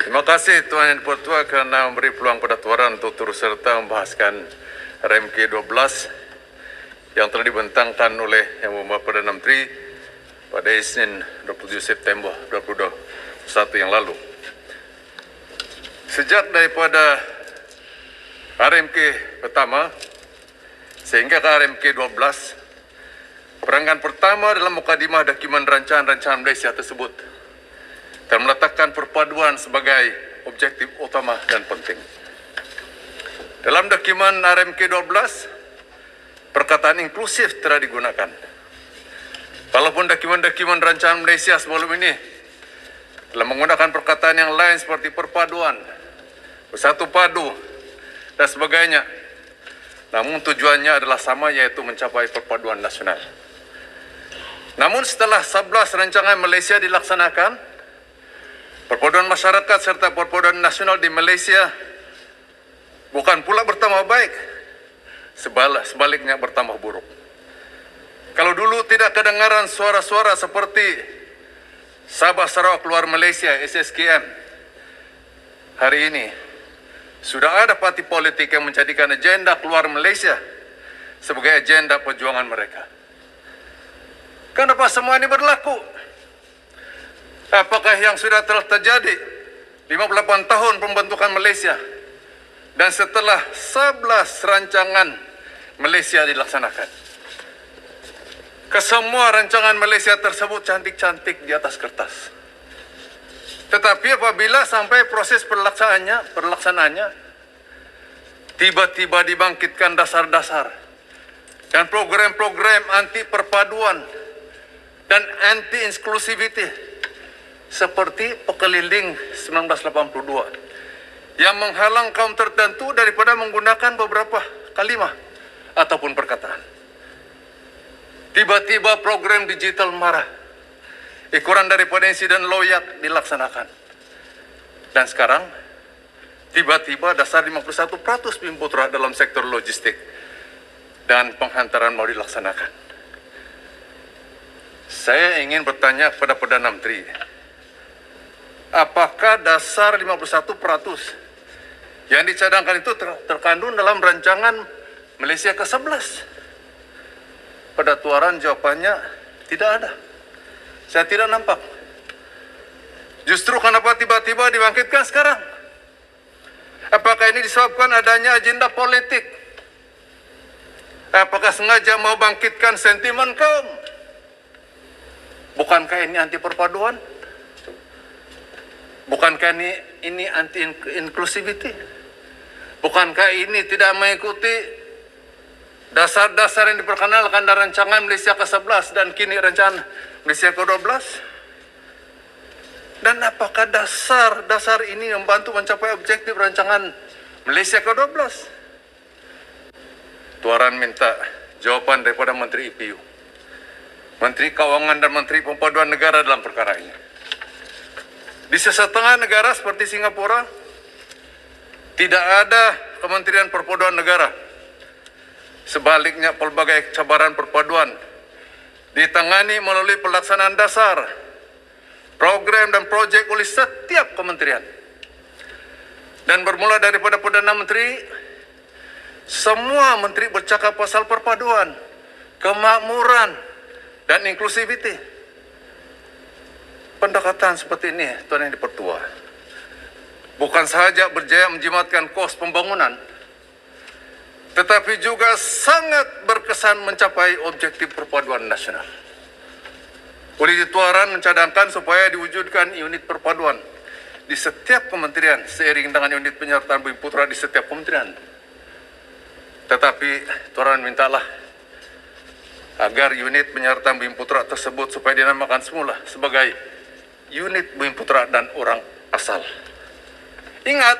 Terima kasih Tuan Yang Dipertua kerana memberi peluang pada Tuan untuk turut serta membahaskan RMK 12 yang telah dibentangkan oleh Yang Berhormat Perdana Menteri pada Isnin 27 September 2021 yang lalu. Sejak daripada RMK pertama sehingga ke RMK 12, perangkat pertama dalam mukadimah dokumen rancangan Malaysia tersebut dan meletakkan perpaduan sebagai objektif utama dan penting. Dalam dokumen RMK 12, perkataan inklusif telah digunakan. Walaupun dokumen-dokumen rancangan Malaysia sebelum ini telah menggunakan perkataan yang lain seperti perpaduan, bersatu padu, dan sebagainya, namun tujuannya adalah sama, yaitu mencapai perpaduan nasional. Namun setelah 11 rancangan Malaysia dilaksanakan, perpaduan masyarakat serta perpaduan nasional di Malaysia bukan pula bertambah baik, sebaliknya bertambah buruk. Kalau dulu tidak kedengaran suara-suara seperti Sabah Sarawak Keluar Malaysia SSKM, hari ini sudah ada parti politik yang menjadikan agenda keluar Malaysia sebagai agenda perjuangan mereka. Kenapa semua ini berlaku? Apakah yang sudah telah terjadi 58 tahun pembentukan Malaysia dan setelah 11 rancangan Malaysia dilaksanakan, kesemua rancangan Malaysia tersebut cantik-cantik di atas kertas, tetapi apabila sampai proses perlaksanaannya tiba-tiba dibangkitkan dasar-dasar dan program-program anti perpaduan dan anti inklusiviti seperti Pekeliling 1982 yang menghalang kaum tertentu daripada menggunakan beberapa kalimah ataupun perkataan. Tiba-tiba program digital marah, ikuran daripada insiden loyak dilaksanakan. Dan sekarang tiba-tiba dasar 51% Bumi Putra dalam sektor logistik dan penghantaran mau dilaksanakan. Saya ingin bertanya kepada Perdana Menteri, apakah dasar 51% yang dicadangkan itu terkandung dalam rancangan Malaysia ke-11? Pada tuaran jawapannya tidak ada. Saya tidak nampak. Justru kenapa tiba-tiba dibangkitkan sekarang? Apakah ini disebabkan adanya agenda politik? Apakah sengaja mau bangkitkan sentimen kaum? Bukankah ini anti perpaduan? Bukankah ini anti inclusivity? Bukankah ini tidak mengikuti dasar-dasar yang diperkenalkan dalam rancangan Malaysia ke-11 dan kini rancangan Malaysia ke-12? Dan apakah dasar-dasar ini membantu mencapai objektif rancangan Malaysia ke-12? Tuaran minta jawapan daripada Menteri IPU, Menteri Keuangan dan Menteri Pempaduan Negara dalam perkara ini. Di setengah negara seperti Singapura, tidak ada Kementerian Perpaduan Negara. Sebaliknya, pelbagai cabaran perpaduan ditangani melalui pelaksanaan dasar, program dan projek oleh setiap kementerian. Dan bermula daripada Perdana Menteri, semua menteri bercakap pasal perpaduan, kemakmuran, dan inklusiviti. Pendekatan seperti ini, Tuan Yang Dipertua, bukan sahaja berjaya menjimatkan kos pembangunan, tetapi juga sangat berkesan mencapai objektif perpaduan nasional. Oleh Tuaran mencadangkan supaya diwujudkan unit perpaduan di setiap kementerian seiring dengan unit penyertaan Bumi Putra di setiap kementerian. Tetapi Tuaran mintalah agar unit penyertaan Bumi Putra tersebut supaya dinamakan semula sebagai unit Bumi Putra dan orang asal. Ingat,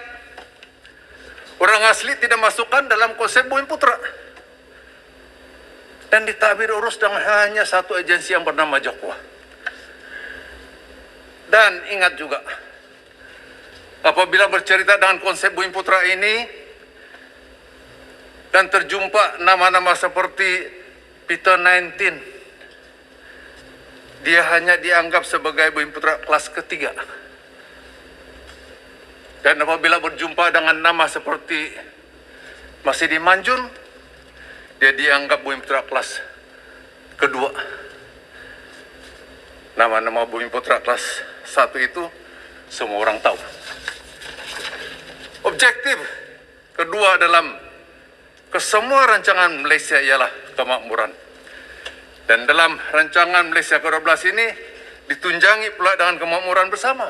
orang asli tidak masukkan dalam konsep Bumi Putra dan ditabir urus dengan hanya satu agensi yang bernama Jokwa. Dan ingat juga, apabila bercerita dengan konsep Bumi Putra ini dan terjumpa nama-nama seperti Peter 19, dia hanya dianggap sebagai Bumi Putra kelas ketiga. Dan apabila berjumpa dengan nama seperti Masidi Manjun, dia dianggap Bumi Putra kelas kedua. Nama-nama Bumi Putra kelas 1 itu semua orang tahu. Objektif kedua dalam kesemua rancangan Malaysia ialah kemakmuran. Dan dalam rancangan Malaysia ke-12 ini ditunjangi pula dengan kemakmuran bersama.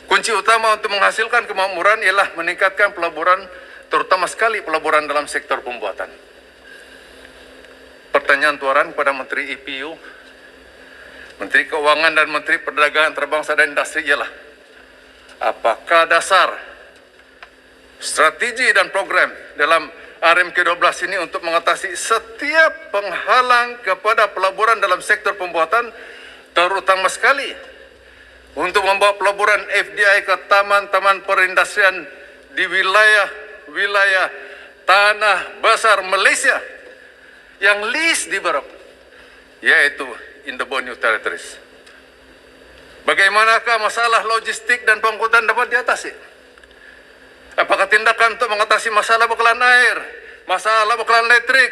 Kunci utama untuk menghasilkan kemakmuran ialah meningkatkan pelaburan, terutama sekali pelaburan dalam sektor pembuatan. Pertanyaan tuaran kepada Menteri EPU, Menteri Keuangan dan Menteri Perdagangan Antarabangsa dan Industri ialah, apakah dasar strategi dan program dalam RMK12 ini untuk mengatasi setiap penghalang kepada pelaburan dalam sektor pembuatan, terutama sekali untuk membawa pelaburan FDI ke taman-taman perindustrian di wilayah tanah besar Malaysia yang least developed, yaitu in the Borneo Territories. Bagaimanakah masalah logistik dan pengangkutan dapat diatasi? Apakah tindakan untuk mengatasi masalah bekalan air, masalah bekalan listrik,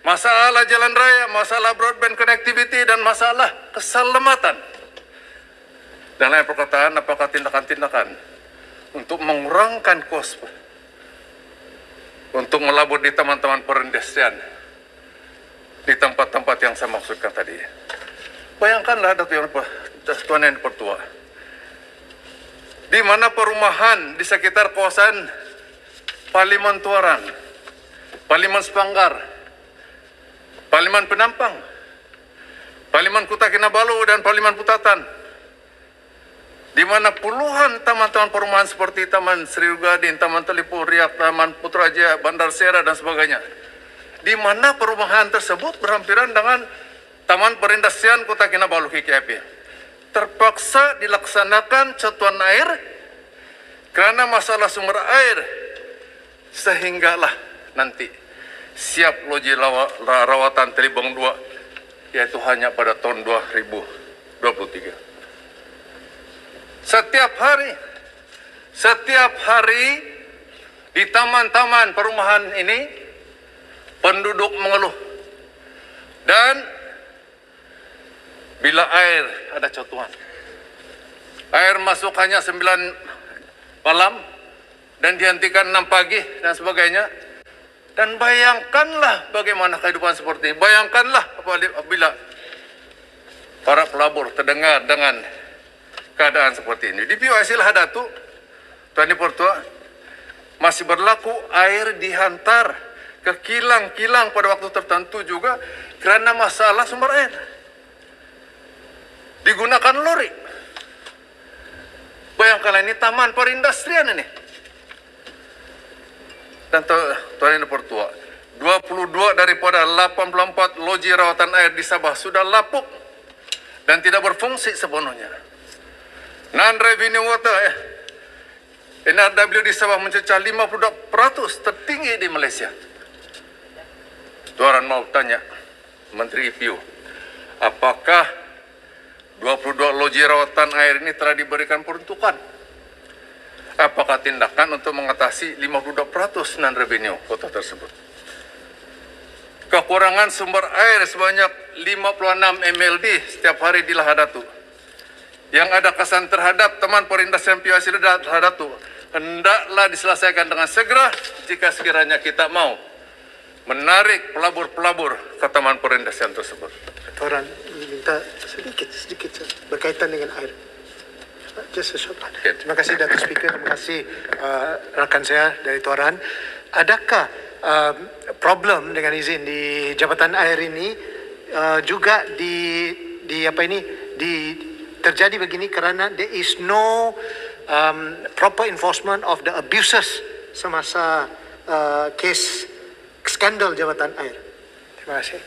masalah jalan raya, masalah broadband connectivity, dan masalah keselamatan? Dan lain perkataan, apakah tindakan-tindakan untuk mengurangkan kos untuk melabur di taman-taman perindustrian di tempat-tempat yang saya maksudkan tadi? Bayangkanlah, Tuan Yang Pertua, di mana perumahan di sekitar kawasan Parlimen Tuaran, Parlimen Sepanggar, Parlimen Penampang, Parlimen Kota Kinabalu, dan Parlimen Putatan, di mana puluhan taman-taman perumahan seperti Taman Sri Gading, Taman Telipur Riak, Taman Putrajaya, Bandar Sera, dan sebagainya, di mana perumahan tersebut berhampiran dengan Taman Perindustrian Kota Kinabalu KKP, terpaksa dilaksanakan catuan air karena masalah sumber air, sehinggalah nanti siap loji rawatan Telibong 2, yaitu hanya pada tahun 2023. Setiap hari di taman-taman perumahan ini penduduk mengeluh, dan bila air ada catuan, air masuk hanya 9 malam dan dihentikan 6 pagi dan sebagainya. Dan bayangkanlah bagaimana kehidupan seperti ini. Bayangkanlah apabila para pelabur terdengar dengan keadaan seperti ini. Di POIC Lahadatu, Tuan Yang Pertua, masih berlaku air dihantar ke kilang-kilang pada waktu tertentu juga karena masalah sumber air. Digunakan lori. Bayangkanlah, ini taman perindustrian ini. Dan Tuan Yang Pertua, 22 daripada 84 loji rawatan air di Sabah sudah lapuk dan tidak berfungsi sepenuhnya. Non-revenue water NRW di Sabah mencecah 52%, tertinggi di Malaysia. Tuan mau tanya Menteri EPU, apakah 22 loji rawatan air ini telah diberikan peruntukan? Apakah tindakan untuk mengatasi 52% non-revenue kota tersebut? Kekurangan sumber air sebanyak 56 MLD setiap hari di Lahadatu, yang ada kesan terhadap teman perindustrian POIC Lahadatu, hendaklah diselesaikan dengan segera jika sekiranya kita mau menarik pelabur-pelabur ke taman perindustrian tersebut. Tuan, minta sedikit berkaitan dengan air. Just a short. Okay. Terima kasih Datuk Speaker, terima kasih rakan saya dari Tuan. Adakah problem dengan izin di Jabatan Air ini juga terjadi begini kerana there is no proper enforcement of the abuses semasa kes skandal Jabatan Air. Terima kasih.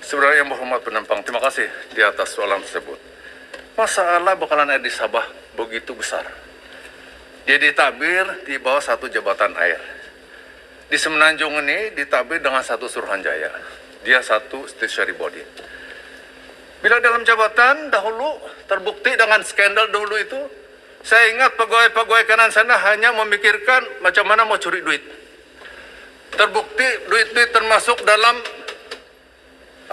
Sebenarnya Yang Berhormat Penampang, terima kasih di atas soalan tersebut. Masalah bekalan air di Sabah begitu besar. Dia ditabir di bawah satu jabatan air. Di Semenanjung ini ditabir dengan satu Suruhanjaya. Dia satu statutory body. Bila dalam jabatan dahulu terbukti dengan skandal dahulu itu, Saya ingat pegawai-pegawai kanan sana hanya memikirkan macam mana mau curi duit. Terbukti duit-duit termasuk dalam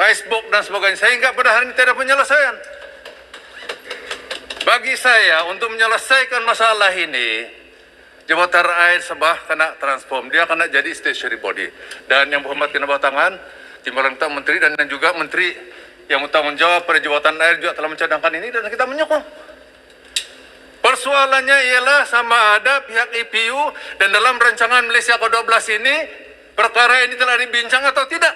icebox dan sebagainya. Sehingga pada hari ini tidak ada penyelesaian. Bagi saya, untuk menyelesaikan masalah ini, Jabatan Air Sabah kena transform. Dia kena jadi statutory body. Dan yang berhormat kena bawah tangan, Timbalan Ketua Menteri dan juga Menteri yang bertanggung jawab pada Jabatan Air juga telah mencadangkan ini dan kita menyokong. Persoalannya ialah sama ada pihak IPU dan dalam rancangan Malaysia ke-12 ini, perkara ini telah dibincang atau tidak.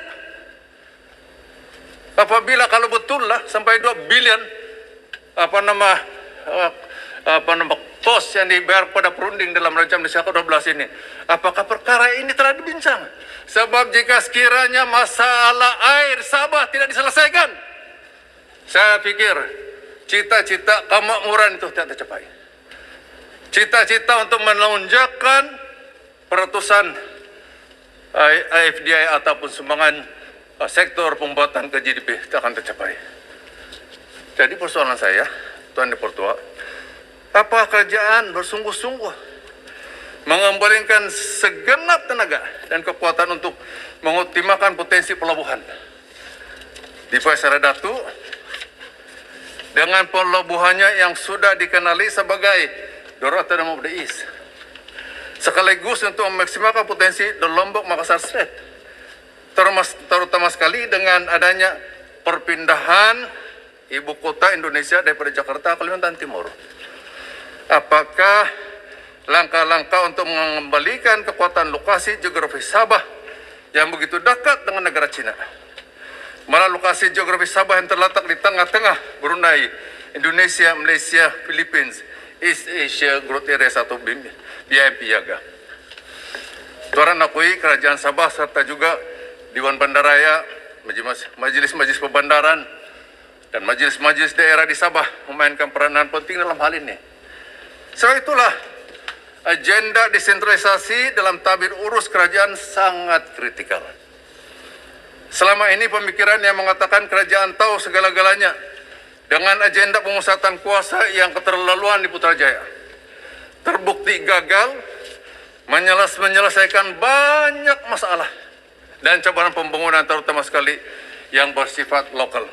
Apabila kalau betul lah sampai 2 bilion pos yang dibayar pada perunding dalam rancangan Malaysia ke-12 ini, apakah perkara ini telah dibincang? Sebab jika sekiranya masalah air Sabah tidak diselesaikan, saya pikir cita-cita kemakmuran itu tidak tercapai. Cita-cita untuk melonjakkan peratusan FDI ataupun sumbangan sektor pembuatan ke GDP tidak akan tercapai. Jadi persoalan saya, Tuan Dipertua, apa kerajaan bersungguh-sungguh mengembalikan segenap tenaga dan kekuatan untuk mengoptimalkan potensi pelabuhan di Pasar Datu dengan pelabuhannya yang sudah dikenali sebagai The Rotterdam of the East, sekaligus untuk memaksimalkan potensi The Lombok Makassar Strait, terutama sekali dengan adanya perpindahan ibu kota Indonesia daripada Jakarta ke Kalimantan Timur. Apakah langkah-langkah untuk mengembalikan kekuatan lokasi geografis Sabah yang begitu dekat dengan negara Cina, malah lokasi geografis Sabah yang terletak di tengah-tengah Brunei, Indonesia, Malaysia, Philippines, East Asia Growth Area atau BIMP Yaga. Tuan akui kerajaan Sabah serta juga Dewan Bandaraya, majelis-majelis pembandaran dan majelis-majelis daerah di Sabah memainkan peranan penting dalam hal ini. Sebab itulah agenda desentralisasi dalam tabir urus kerajaan sangat kritikal. Selama ini pemikiran yang mengatakan kerajaan tahu segala-galanya dengan agenda pemusatan kuasa yang keterlaluan di Putrajaya terbukti gagal menyelesaikan banyak masalah dan cabaran pembangunan terutama sekali yang bersifat lokal.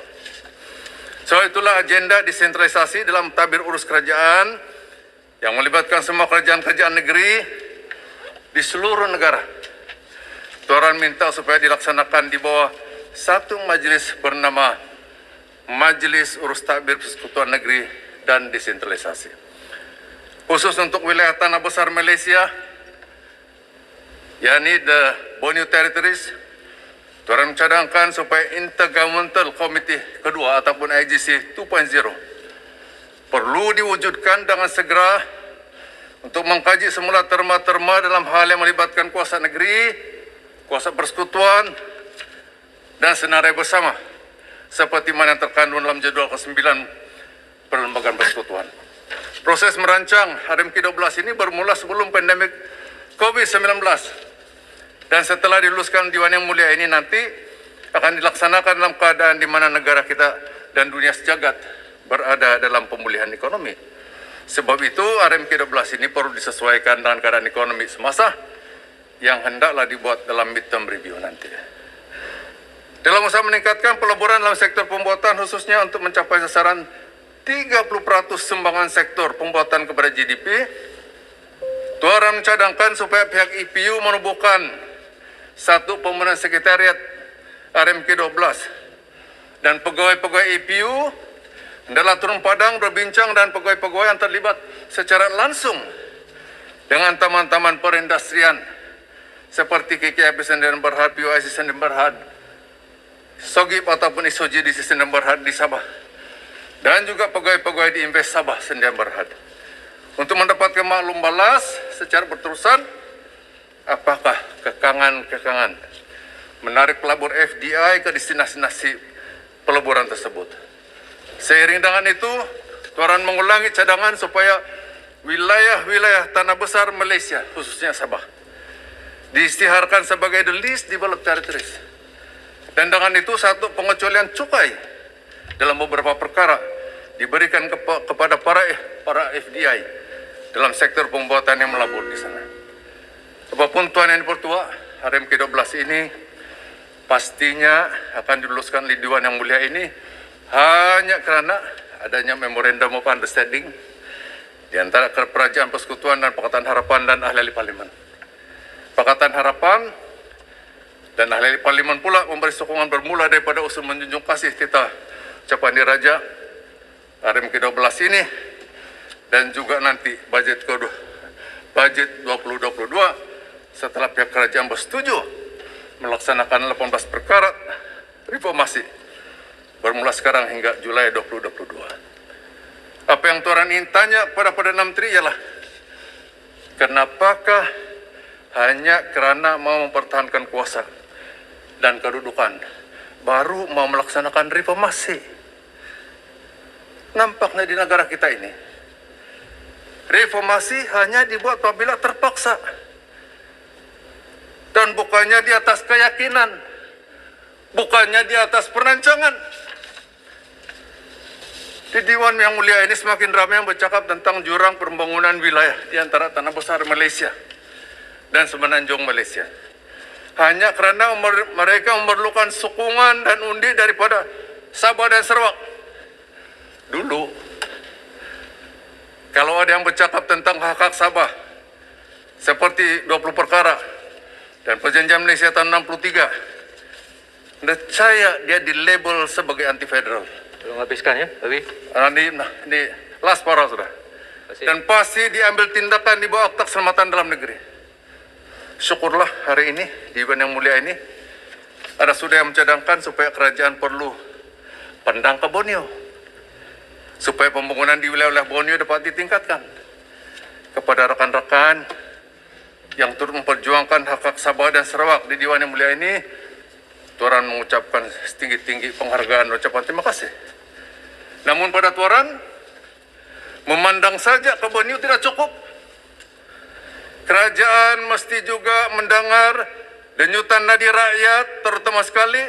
So itulah agenda desentralisasi dalam tabir urus kerajaan yang melibatkan semua kerajaan-kerajaan negeri di seluruh negara. Tuan minta supaya dilaksanakan di bawah satu majelis bernama Majelis Urus Tadbir Persekutuan Negeri dan Desentralisasi. Khusus untuk wilayah tanah besar Malaysia, yakni the Borneo Territories, Tuan mencadangkan supaya Intergovernmental Committee kedua ataupun IGC 2.0 perlu diwujudkan dengan segera untuk mengkaji semula terma-terma dalam hal yang melibatkan kuasa negeri, kuasa persekutuan dan senarai bersama seperti mana yang terkandung dalam jadual ke-9 Perlembagaan Persekutuan. Proses merancang RMK-12 ini bermula sebelum pandemik COVID-19 dan setelah diluluskan Dewan Yang Mulia ini nanti akan dilaksanakan dalam keadaan di mana negara kita dan dunia sejagat berada dalam pemulihan ekonomi. Sebab itu RMK-12 ini perlu disesuaikan dengan keadaan ekonomi semasa yang hendaklah dibuat dalam midterm review nanti. Dalam usaha meningkatkan peleburan dalam sektor pembuatan khususnya untuk mencapai sasaran 30% sumbangan sektor pembuatan kepada GDP, Tuan mencadangkan supaya pihak IPU menubuhkan satu pembangunan sekretariat RMK-12 dan pegawai-pegawai IPU adalah turun padang berbincang dan pegawai-pegawai yang terlibat secara langsung dengan taman-taman perindustrian seperti KKIP Sdn Bhd, PUIC Sdn Bhd, SOGIP ataupun ISOGI di Sdn Bhd di Sabah dan juga pegawai-pegawai di Invest Sabah Sdn Bhd untuk mendapatkan maklum balas secara berterusan apakah kekangan menarik pelabur FDI ke destinasi peleburan tersebut. Seiring dengan itu, Tuan mengulangi cadangan supaya wilayah-wilayah tanah besar Malaysia khususnya Sabah diisytiharkan sebagai the least developed territories. Dan dengan itu satu pengecualian cukai dalam beberapa perkara diberikan kepada para FDI dalam sektor pembuatan yang melabur di sana. Apapun Tuan Yang Dipertua, RMK 12 ini pastinya akan diluluskan oleh Dewan Yang Mulia ini hanya kerana adanya Memorandum of Understanding di antara Kerajaan Persekutuan dan Pakatan Harapan dan ahli-ahli Parlimen. Pakatan Harapan dan ahli-ahli Parlimen pula memberi sokongan bermula daripada usul menjunjung kasih Tita Ucapan Diraja RMK 12 ini, dan juga nanti bajet 2022 setelah pihak kerajaan bersetuju melaksanakan 18 perkara reformasi bermula sekarang hingga Julai 2022. Apa yang Tuan ingin tanya kepada Perdana Menteri ialah, kenapakah hanya kerana mau mempertahankan kuasa dan kedudukan baru mau melaksanakan reformasi? Nampaknya di negara kita ini reformasi hanya dibuat apabila terpaksa dan bukannya di atas keyakinan, bukannya di atas perancangan. Di Dewan Yang Mulia ini semakin ramai yang bercakap tentang jurang pembangunan wilayah di antara tanah besar Malaysia dan semenanjung Malaysia. Hanya kerana mereka memerlukan sokongan dan undi daripada Sabah dan Sarawak. Dulu, kalau ada yang bercakap tentang hak-hak Sabah, seperti 20 perkara dan Perjanjian Malaysia tahun 63, percaya dia dilabel sebagai anti-federal. Tolong habiskan ya, Abi. Ini last para sudah. Dan pasti diambil tindakan di bawah Akta Keselamatan Dalam Negeri. Syukurlah hari ini di Dewan Yang Mulia ini ada sudah yang mencadangkan supaya kerajaan perlu pandang ke Borneo, supaya pembangunan di wilayah Borneo dapat ditingkatkan. Kepada rekan-rekan yang turut memperjuangkan hak-hak Sabah dan Sarawak di Dewan Yang Mulia ini, Tuan mengucapkan setinggi-tinggi penghargaan dan ucapan terima kasih. Namun pada Tuan, memandang saja ke Borneo tidak cukup. Kerajaan mesti juga mendengar denyutan nadi rakyat, terutama sekali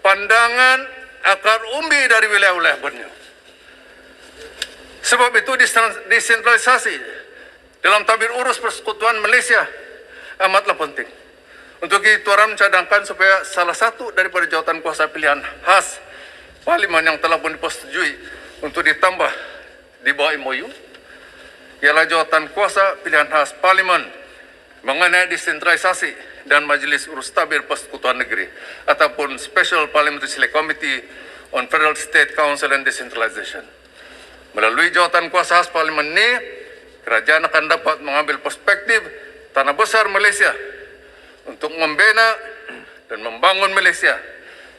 pandangan akar umbi dari wilayah-wilayah Borneo. Sebab itu desentralisasi dalam tabir urus Persekutuan Malaysia amatlah penting. Untuk itu Tuan mencadangkan supaya salah satu daripada jawatan kuasa pilihan khas Parlimen yang telah pun dipersetujui untuk ditambah di bawah MOU ialah jawatan kuasa pilihan khas Parlimen mengenai desentralisasi dan Majlis Urus Tabir Persekutuan Negeri ataupun Special Parliamentary Select Committee on Federal State Council and Decentralization. Melalui jawatan kuasa khas Parlimen ini, kerajaan akan dapat mengambil perspektif tanah besar Malaysia untuk membina dan membangun Malaysia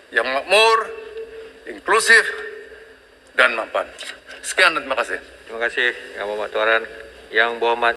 yang makmur, inklusif, dan mapan. Sekian dan terima kasih. Terima kasih Yang Berhormat Tuan. Yang Berhormat